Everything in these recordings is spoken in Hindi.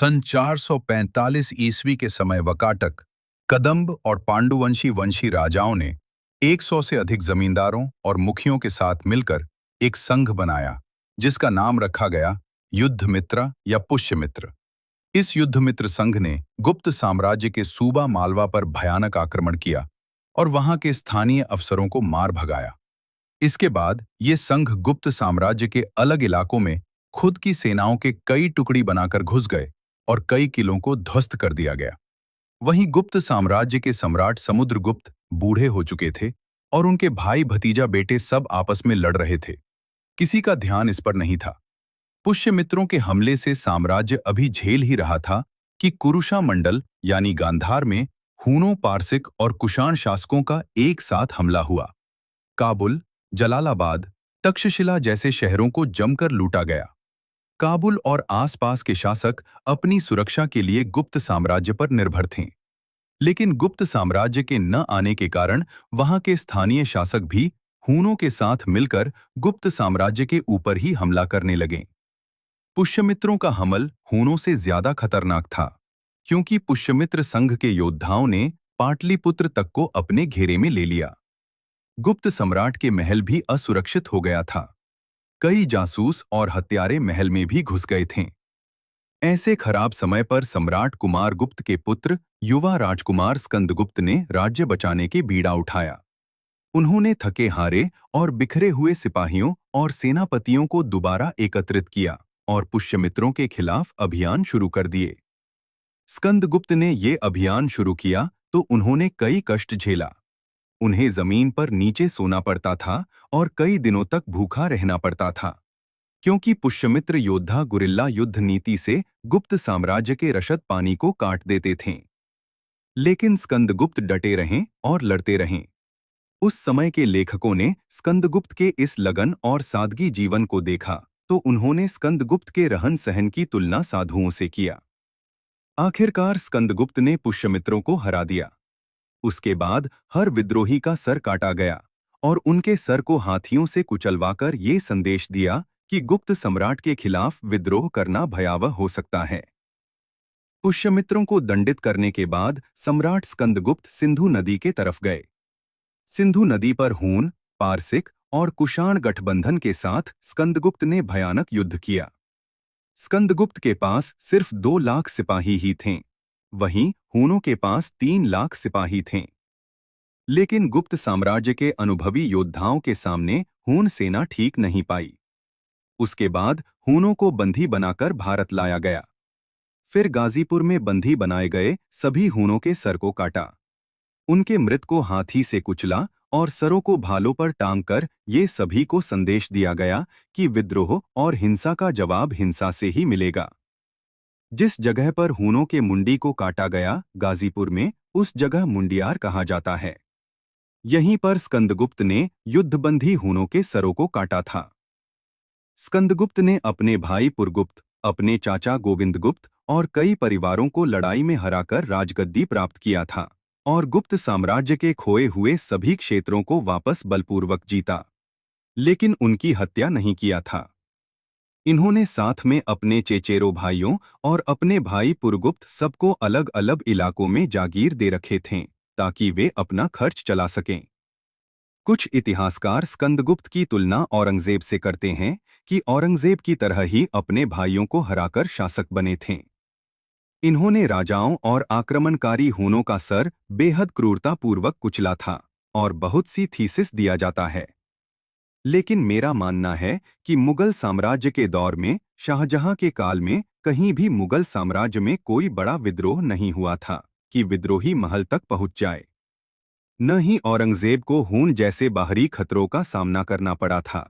सन 445 ईस्वी के समय वकाटक, कदंब और पांडुवंशी वंशी राजाओं ने 100 से अधिक जमींदारों और मुखियों के साथ मिलकर एक संघ बनाया, जिसका नाम रखा गया युद्धमित्र या पुष्यमित्र। इस युद्धमित्र संघ ने गुप्त साम्राज्य के सूबा मालवा पर भयानक आक्रमण किया और वहां के स्थानीय अफसरों को मार भगाया। इसके बाद ये संघ गुप्त साम्राज्य के अलग इलाकों में खुद की सेनाओं के कई टुकड़ी बनाकर घुस गए और कई किलों को ध्वस्त कर दिया गया। वहीं गुप्त साम्राज्य के सम्राट समुद्रगुप्त बूढ़े हो चुके थे और उनके भाई भतीजा बेटे सब आपस में लड़ रहे थे। किसी का ध्यान इस पर नहीं था। पुष्यमित्रों के हमले से साम्राज्य अभी झेल ही रहा था कि कुरुशा मंडल यानी गांधार में हूनों, पारसिक और कुषाण शासकों का एक साथ हमला हुआ। काबुल, जलालाबाद, तक्षशिला जैसे शहरों को जमकर लूटा गया। काबुल और आसपास के शासक अपनी सुरक्षा के लिए गुप्त साम्राज्य पर निर्भर थे, लेकिन गुप्त साम्राज्य के न आने के कारण वहां के स्थानीय शासक भी हूनों के साथ मिलकर गुप्त साम्राज्य के ऊपर ही हमला करने लगे। पुष्यमित्रों का हमल हूनों से ज्यादा खतरनाक था, क्योंकि पुष्यमित्र संघ के योद्धाओं ने पाटलिपुत्र तक को अपने घेरे में ले लिया। गुप्त सम्राट के महल भी असुरक्षित हो गया था। कई जासूस और हत्यारे महल में भी घुस गए थे। ऐसे खराब समय पर सम्राट कुमारगुप्त के पुत्र युवा राजकुमार स्कंदगुप्त ने राज्य बचाने के बीड़ा उठाया। उन्होंने थके हारे और बिखरे हुए सिपाहियों और सेनापतियों को दोबारा एकत्रित किया और पुष्यमित्रों के खिलाफ अभियान शुरू कर दिए। स्कंदगुप्त ने ये अभियान शुरू किया तो उन्होंने कई कष्ट झेला। उन्हें जमीन पर नीचे सोना पड़ता था और कई दिनों तक भूखा रहना पड़ता था, क्योंकि पुष्यमित्र योद्धा गुरिल्ला युद्ध नीति से गुप्त साम्राज्य के रसद पानी को काट देते थे। लेकिन स्कंदगुप्त डटे रहें और लड़ते रहें। उस समय के लेखकों ने स्कंदगुप्त के इस लगन और सादगी जीवन को देखा तो उन्होंने स्कंदगुप्त के रहन सहन की तुलना साधुओं से किया। आखिरकार स्कंदगुप्त ने पुष्यमित्रों को हरा दिया। उसके बाद हर विद्रोही का सर काटा गया और उनके सर को हाथियों से कुचलवाकर ये संदेश दिया कि गुप्त सम्राट के खिलाफ विद्रोह करना भयावह हो सकता है। पुष्यमित्रों को दंडित करने के बाद सम्राट स्कंदगुप्त सिंधु नदी के तरफ गए। सिंधु नदी पर हून, पारसिक और कुषाण गठबंधन के साथ स्कंदगुप्त ने भयानक युद्ध किया। स्कंदगुप्त के पास सिर्फ 2 लाख सिपाही ही थे, वहीं हूनों के पास 3 लाख सिपाही थे। लेकिन गुप्त साम्राज्य के अनुभवी योद्धाओं के सामने हून सेना ठीक नहीं पाई। उसके बाद हूनों को बंदी बनाकर भारत लाया गया। फिर गाजीपुर में बंदी बनाए गए सभी हूनों के सर को काटा। उनके मृत को हाथी से कुचला और सरों को भालों पर टांग कर ये सभी को संदेश दिया गया कि विद्रोह और हिंसा का जवाब हिंसा से ही मिलेगा। जिस जगह पर हूनों के मुंडी को काटा गया, गाजीपुर में, उस जगह मुंडियार कहा जाता है। यहीं पर स्कंदगुप्त ने युद्धबंदी हूनों के सरों को काटा था। स्कंदगुप्त ने अपने भाई पुरगुप्त, अपने चाचा गोविंदगुप्त और कई परिवारों को लड़ाई में हराकर राजगद्दी प्राप्त किया था और गुप्त साम्राज्य के खोए हुए सभी क्षेत्रों को वापस बलपूर्वक जीता, लेकिन उनकी हत्या नहीं किया था। इन्होंने साथ में अपने चेचेरो भाइयों और अपने भाई पुरगुप्त सबको अलग अलग इलाकों में जागीर दे रखे थे ताकि वे अपना खर्च चला सकें। कुछ इतिहासकार स्कंदगुप्त की तुलना औरंगजेब से करते हैं कि औरंगजेब की तरह ही अपने भाइयों को हराकर शासक बने थे। इन्होंने राजाओं और आक्रमणकारी हूनों का सर बेहद क्रूरतापूर्वक कुचला था और बहुत सी थीसिस दिया जाता है। लेकिन मेरा मानना है कि मुगल साम्राज्य के दौर में, शाहजहां के काल में, कहीं भी मुगल साम्राज्य में कोई बड़ा विद्रोह नहीं हुआ था कि विद्रोही महल तक पहुंच जाए। न ही औरंगजेब को हून जैसे बाहरी खतरों का सामना करना पड़ा था।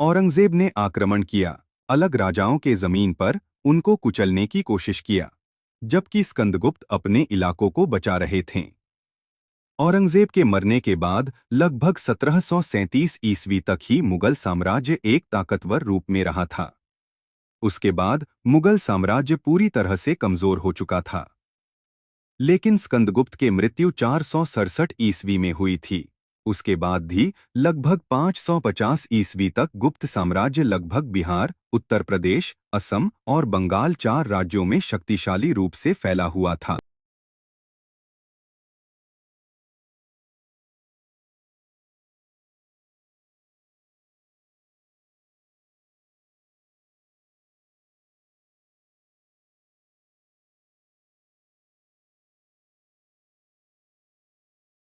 औरंगजेब ने आक्रमण किया, अलग राजाओं के जमीन पर उनको कुचलने की कोशिश किया, जबकि स्कंदगुप्त अपने इलाकों को बचा रहे थे। औरंगजेब के मरने के बाद लगभग 1737 ईस्वी तक ही मुगल साम्राज्य एक ताकतवर रूप में रहा था। उसके बाद मुगल साम्राज्य पूरी तरह से कमजोर हो चुका था। लेकिन स्कंदगुप्त की मृत्यु 467 ईस्वी में हुई थी उसके बाद भी लगभग 550 ईस्वी तक गुप्त साम्राज्य लगभग बिहार, उत्तर प्रदेश, असम और बंगाल 4 राज्यों में शक्तिशाली रूप से फैला हुआ था।